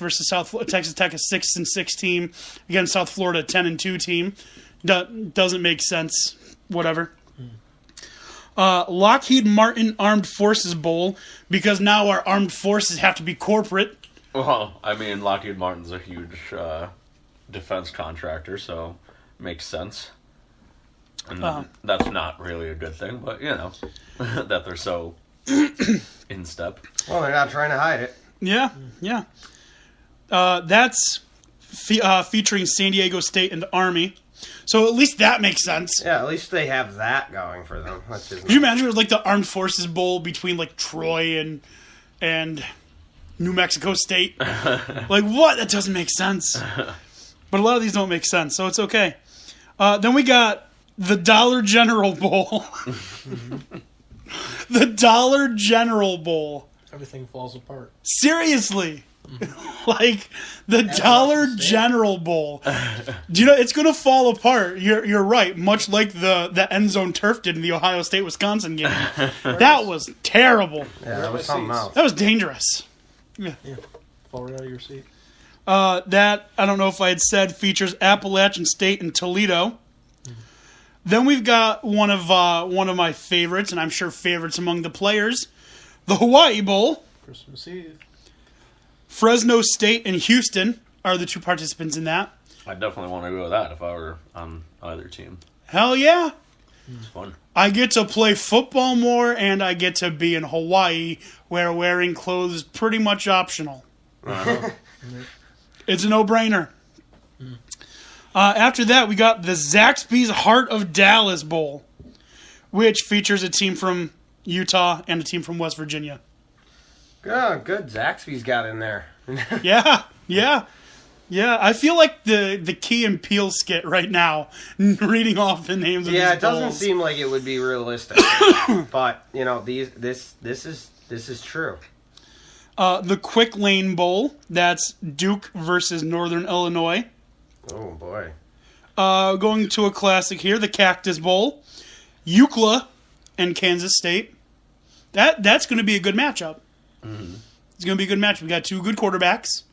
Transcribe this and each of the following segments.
versus Texas Tech, a 6-6 team against South Florida, a 10-2 team. Doesn't make sense. Whatever. Lockheed Martin Armed Forces Bowl, because now our armed forces have to be corporate. Well, I mean, Lockheed Martin's a huge defense contractor, so makes sense. And that's not really a good thing, but, that they're so in step. Well, they're not trying to hide it. Yeah. That's featuring San Diego State and the Army. So at least that makes sense. Yeah, at least they have that going for them. Could you imagine it was like the Armed Forces Bowl between like Troy and New Mexico State? Like, what? That doesn't make sense. But a lot of these don't make sense, so it's okay. Then we got the Dollar General Bowl. The Dollar General Bowl. Everything falls apart. Seriously. Like the Dollar General Bowl. Do you know it's going to fall apart? You're right. Much like the end zone turf did in the Ohio State Wisconsin game. That was terrible. Yeah, that was something else. That was dangerous. Yeah. Fall right out of your seat. That I don't know if I had said features Appalachian State and Toledo. Then we've got one of my favorites, and I'm sure favorites among the players, the Hawaii Bowl. Christmas Eve. Fresno State and Houston are the two participants in that. I definitely want to go with that if I were on either team. Hell yeah. It's fun. I get to play football more, and I get to be in Hawaii, where wearing clothes is pretty much optional. It's a no-brainer. After that, we got the Zaxby's Heart of Dallas Bowl, which features a team from Utah and a team from West Virginia. Oh, good. Zaxby's got in there. Yeah. I feel like the Key and Peele skit right now, reading off the names of these it doesn't bowls. seem like it would be realistic. But, this is true. The Quick Lane Bowl, that's Duke versus Northern Illinois. Oh, boy. Going to a classic here, the Cactus Bowl, UCLA and Kansas State. That's going to be a good matchup. Mm-hmm. It's going to be a good match. We got two good quarterbacks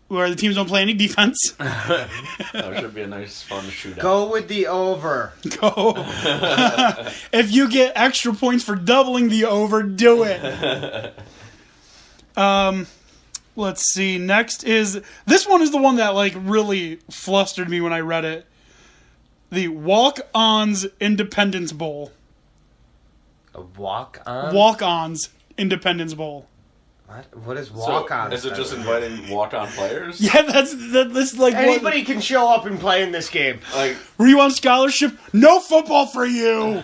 where the teams don't play any defense. That should be a nice, fun shootout. Go with the over. Go. If you get extra points for doubling the over, do it. Let's see. Next is... This one is the one that really flustered me when I read it. The Walk-Ons Independence Bowl. A walk-on? Walk-Ons Independence Bowl. What is walk-on? So, is it just inviting walk-on players? Yeah, that's like... Anybody can show up and play in this game. Were you on scholarship? No football for you!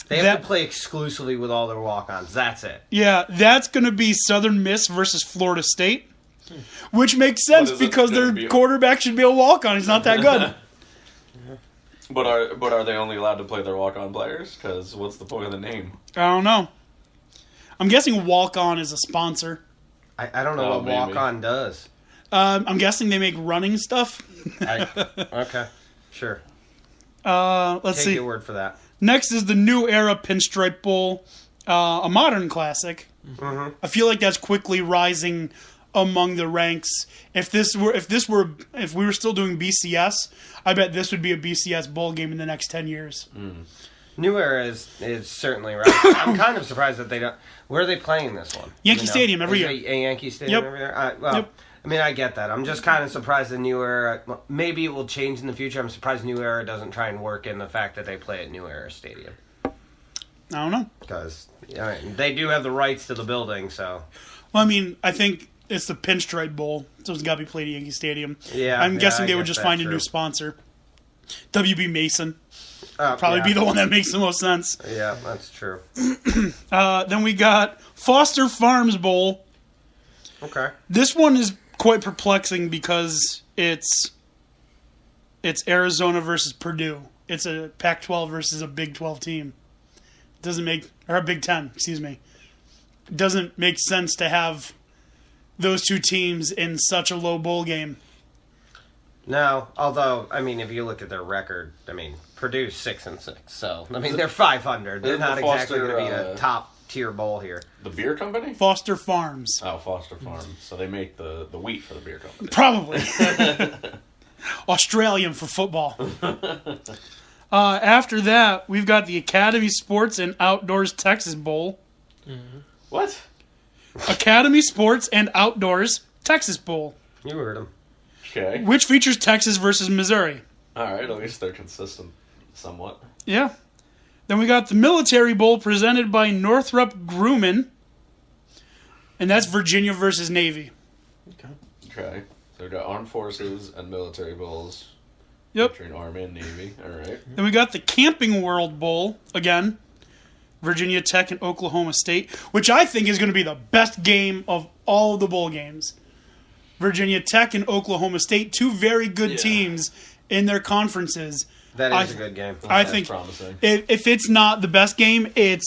They have to play exclusively with all their walk-ons. That's it. Yeah, that's going to be Southern Miss versus Florida State, which makes sense because their quarterback should be a walk-on. He's not that good. But are they only allowed to play their walk-on players? Because what's the point of the name? I don't know. I'm guessing walk-on is a sponsor. I don't know what maybe. walk-on does. I'm guessing they make running stuff. Okay, sure. Let's see. Take your word for that. Next is the New Era Pinstripe Bowl, a modern classic. Mm-hmm. I feel like that's quickly rising among the ranks. If we were still doing BCS, I bet this would be a BCS bowl game in the next 10 years. Mm. New Era is certainly right. I'm kind of surprised that they don't. Where are they playing this one? Yankee Stadium every year. A Yankee Stadium every year? Yep. I mean, I get that. I'm just kind of surprised the New Era... Maybe it will change in the future. I'm surprised New Era doesn't try and work in the fact that they play at New Era Stadium. I don't know. Because they do have the rights to the building, so... Well, I mean, I think it's the Pinstripe Bowl, so it's got to be played at Yankee Stadium. Yeah, I'm guessing they would just find true. a new sponsor. WB Mason. Probably be the one that makes the most sense. Yeah, that's true. Then we got Foster Farms Bowl. Okay. This one is quite perplexing because it's Arizona versus Purdue. It's a Pac-12 versus a Big 12 team. Or a Big 10, excuse me. It doesn't make sense to have those two teams in such a low bowl game. No, although, I mean, if you look at their record, I mean, Purdue's 6-6, so, I mean, they're 500. They're not exactly going to be a top tier bowl here. The beer company? Foster Farms. Oh, Foster Farms. So they make the wheat for the beer company. Probably. Australian for football. After that, we've got the Academy Sports and Outdoors Texas Bowl. What? Academy Sports and Outdoors Texas Bowl. You heard him. Okay. Which features Texas versus Missouri. All right. At least they're consistent, somewhat. Yeah. Then we got the Military Bowl presented by Northrop Grumman. And that's Virginia versus Navy. Okay. So we got armed forces and military bowls. Yep. Featuring Army and Navy. All right. Then we got the Camping World Bowl, again, Virginia Tech and Oklahoma State, which I think is going to be the best game of all of the bowl games. Virginia Tech and Oklahoma State, two very good teams in their conferences. That is a good game. I That's think promising. if it's not the best game, it's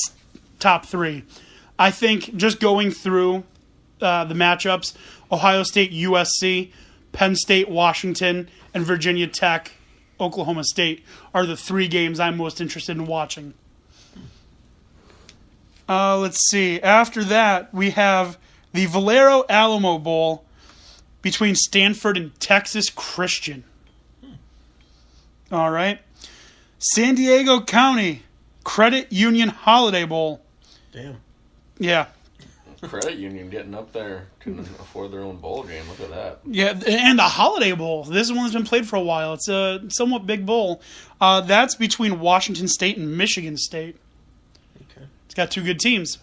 top 3. I think just going through the matchups, Ohio State, USC, Penn State, Washington, and Virginia Tech, Oklahoma State are the 3 games I'm most interested in watching. Let's see. After that, we have the Valero Alamo Bowl between Stanford and Texas Christian. All right. San Diego County Credit Union Holiday Bowl. Damn. Yeah. Credit Union getting up there can afford their own bowl game. Look at that. Yeah, and the Holiday Bowl. This is one that's been played for a while. It's a somewhat big bowl. That's between Washington State and Michigan State. Okay. It's got 2 good teams.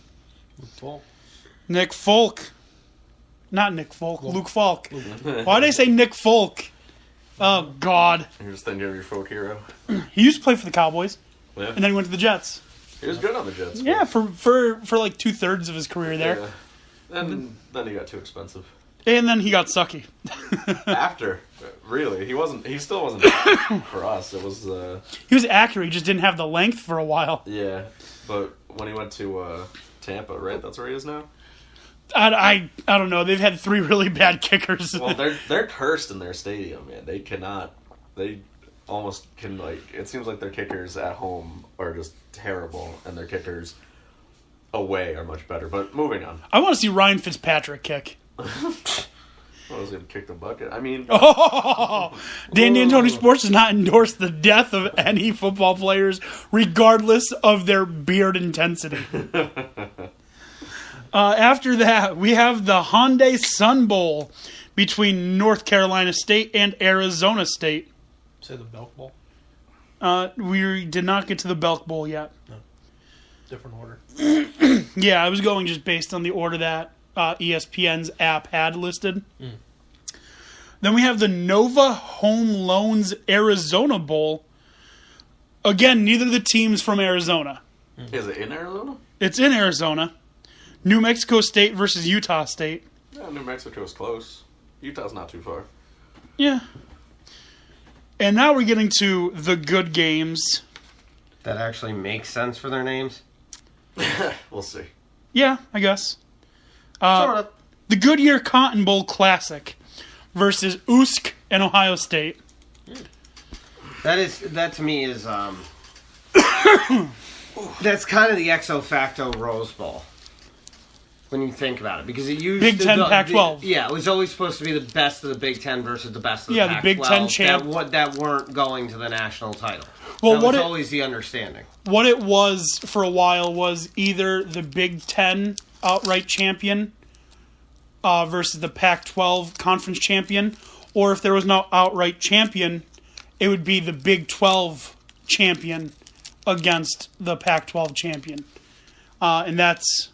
Well, Nick Folk. Not Nick Folk. Luke Falk. Why did I say Nick Folk? Oh, God. You're just thinking of your folk hero. He used to play for the Cowboys, Yeah. and then he went to the Jets. He was good on the Jets. Yeah, for like 2/3 of his career there. Yeah. And then he got too expensive. And then he got sucky. After, really, he still wasn't for us. It was, He was accurate, he just didn't have the length for a while. yeah. But when he went to Tampa, right? That's where he is now. I don't know. They've had 3 really bad kickers. Well, they're cursed in their stadium, man. They cannot. They almost can It seems like their kickers at home are just terrible, and their kickers away are much better. But moving on. I want to see Ryan Fitzpatrick kick. I was going to kick the bucket. I mean, Oh, Dan D'Antoni Sports does not endorse the death of any football players, regardless of their beard intensity. After that, we have the Hyundai Sun Bowl between North Carolina State and Arizona State. say the Belk Bowl. We did not get to the Belk Bowl yet. Different order. Yeah, I was going just based on the order that ESPN's app had listed. Then we have the Nova Home Loans Arizona Bowl. Again, neither of the teams from Arizona. is it in Arizona? It's in Arizona. New Mexico State versus Utah State. Yeah, New Mexico's close. Utah's not too far. Yeah. And now we're getting to the good games. That actually makes sense for their names. We'll see. Yeah, I guess. Sort of. The Goodyear Cotton Bowl Classic versus USC and Ohio State. That to me is that's kind of the ex facto Rose Bowl. When you think about it, because it used Big Ten, Pac-12. Yeah, it was always supposed to be the best of the Big Ten versus the best of the Yeah, Pac-12. the Big Ten champ. That weren't going to the national title. Well, that what was it- always the understanding. What it was for a while was either the Big Ten outright champion versus the Pac-12 conference champion, or if there was no outright champion, it would be the Big 12 champion against the Pac-12 champion. And that's,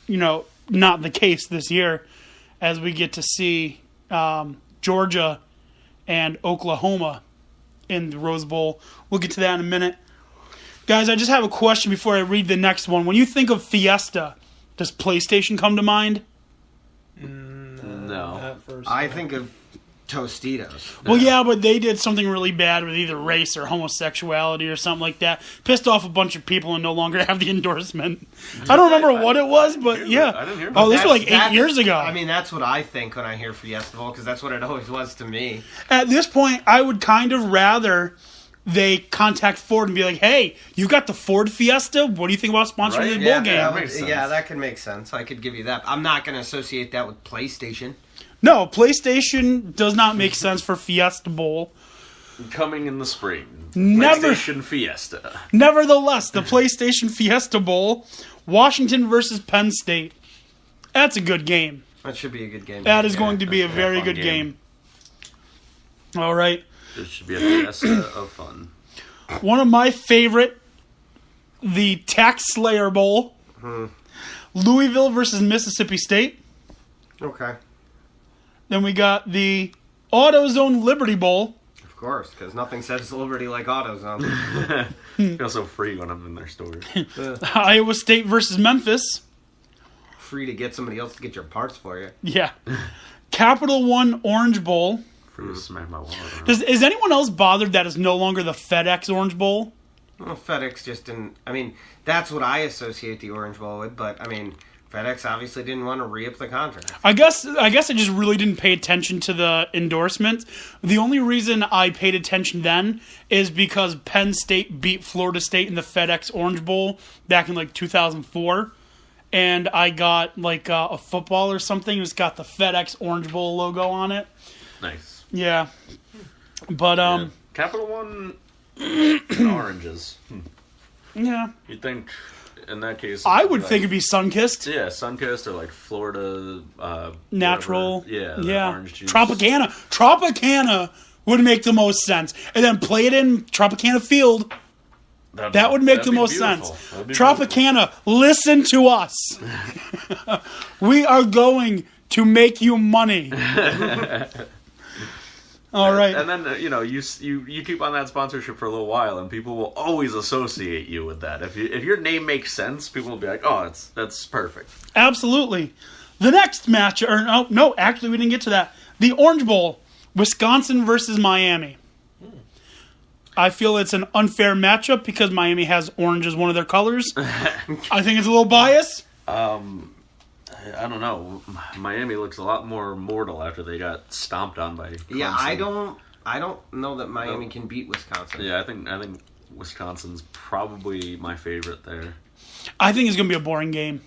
not the case this year, as we get to see Georgia and Oklahoma in the Rose Bowl. We'll get to that in a minute. Guys, I just have a question before I read the next one. When you think of Fiesta, does PlayStation come to mind? No. At first, I think of Tostitos. Well, yeah, but they did something really bad with either race or homosexuality or something like that. Pissed off a bunch of people and no longer have the endorsement. I don't remember what it was, but yeah. I didn't hear Oh, about this was like 8 That's- years ago. I mean, that's what I think when I hear Fiesta Bowl, because that's what it always was to me. At this point, I would kind of rather they contact Ford and be like, hey, you got the Ford Fiesta? What do you think about sponsoring Right? the bowl Yeah, game? that Makes sense. that could make sense. I could give you that. I'm not going to associate that with PlayStation. No, PlayStation does not make sense for Fiesta Bowl. Coming in the spring. Never- PlayStation Fiesta. Nevertheless, the PlayStation Fiesta Bowl, Washington versus Penn State. That's a good game. That should be a good game. That is Yeah. going to be a that's a very fun good game. game. All right. It should be a Fiesta of fun. One of my favorite, the Tax Slayer Bowl. Louisville versus Mississippi State. Okay. Then we got the AutoZone Liberty Bowl. Of course, because nothing says Liberty like AutoZone. I feel so free when I'm in their store. Iowa State versus Memphis. Free to get somebody else to get your parts for you. Yeah. Capital One Orange Bowl. Free to smack my wallet around. Is anyone else bothered that it's no longer the FedEx Orange Bowl? Well, FedEx just didn't. I mean, that's what I associate the Orange Bowl with, but I mean, FedEx obviously didn't want to re-up the contract. I guess I just really didn't pay attention to the endorsement. The only reason I paid attention then is because Penn State beat Florida State in the FedEx Orange Bowl back in like 2004. And I got like a football or something. It's got the FedEx Orange Bowl logo on it. Nice. Yeah. But, Yeah. Capital One and oranges. yeah. You'd think, in that case... I would like, think it'd be Sunkist. Yeah, Sunkist or like Florida... Natural. whatever. Yeah. The orange juice. Tropicana. Tropicana would make the most sense. And then play it in Tropicana Field. That would make the most sense. Tropicana, listen to us. We are going to make you money. All right. And then you keep on that sponsorship for a little while, and people will always associate you with that. If your name makes sense, people will be like, "Oh, that's perfect." Absolutely. The next match, actually, we didn't get to that. The Orange Bowl, Wisconsin versus Miami. I feel it's an unfair matchup because Miami has orange as one of their colors. I think it's a little biased. I don't know. Miami looks a lot more mortal after they got stomped on by Clemson. Yeah, I don't know that Miami can beat Wisconsin. Yeah, I think Wisconsin's probably my favorite there. I think it's going to be a boring game.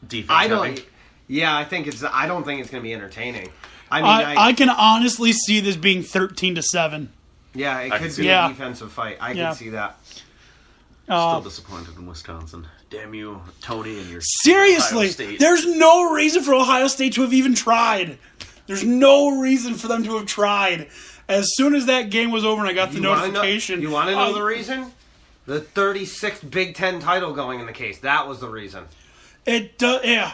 Defense. I don't think it's going to be entertaining. I mean, I can honestly see this being 13-7. yeah, it I could can see be that. a defensive fight. I Yeah. can see that. Still disappointed in Wisconsin. Damn you, Tony, and your Ohio Seriously, State. there's no reason for Ohio State to have even tried. There's no reason for them to have tried. As soon as that game was over and I got the notification... You want to know the reason? The 36th Big Ten title going in the case. That was the reason. It does, yeah.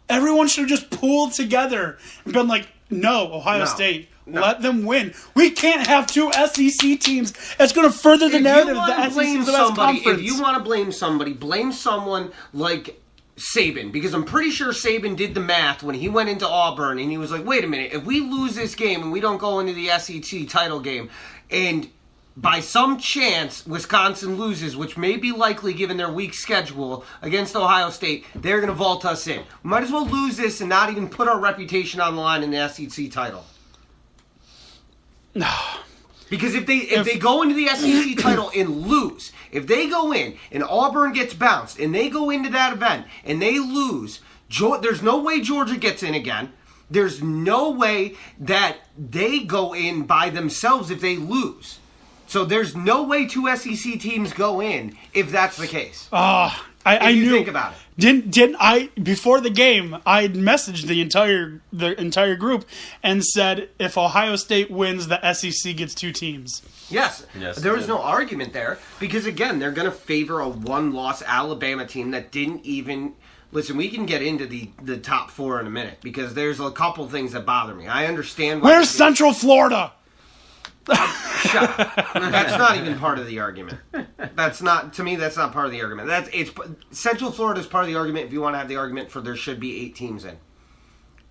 Everyone should have just pulled together and been like, no, Ohio State, let them win. We can't have two SEC teams. It's going to further the narrative of the SEC is the best conference. If you want to blame somebody, blame someone like Saban, because I'm pretty sure Saban did the math when he went into Auburn and he was like, wait a minute, if we lose this game and we don't go into the SEC title game and by some chance Wisconsin loses, which may be likely given their weak schedule against Ohio State, they're going to vault us in. We might as well lose this and not even put our reputation on the line in the SEC title. Because if they go into the SEC title and lose, if they go in and Auburn gets bounced and they go into that event and they lose, there's no way Georgia gets in again. There's no way that they go in by themselves if they lose. So there's no way two SEC teams go in if that's the case. I knew. Think about it. Didn't I before the game? I had messaged the entire group and said if Ohio State wins, the SEC gets two teams. Yes. There was yeah. no argument there because again, they're going to favor a one-loss Alabama team that didn't even. Listen, we can get into the top four in a minute because there's a couple things that bother me. I understand. Where's Central Florida? Shut up. That's not even part of the argument. That's not part of the argument. Central Florida is part of the argument if you want to have the argument for there should be 8 teams in.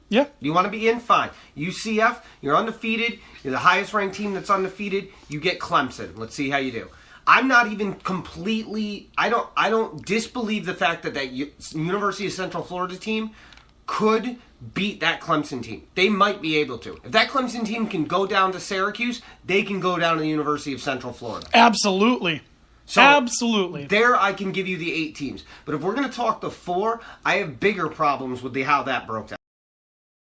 Yeah. You want to be in? Fine. UCF, you're undefeated. You're the highest ranked team that's undefeated. You get Clemson. Let's see how you do. I'm not even completely. I don't disbelieve the fact that University of Central Florida team could beat that Clemson team. They might be able to. If that Clemson team can go down to Syracuse, they can go down to the University of Central Florida. Absolutely. So Absolutely. there I can give you the 8 teams. But if we're going to talk the 4, I have bigger problems with how that broke down.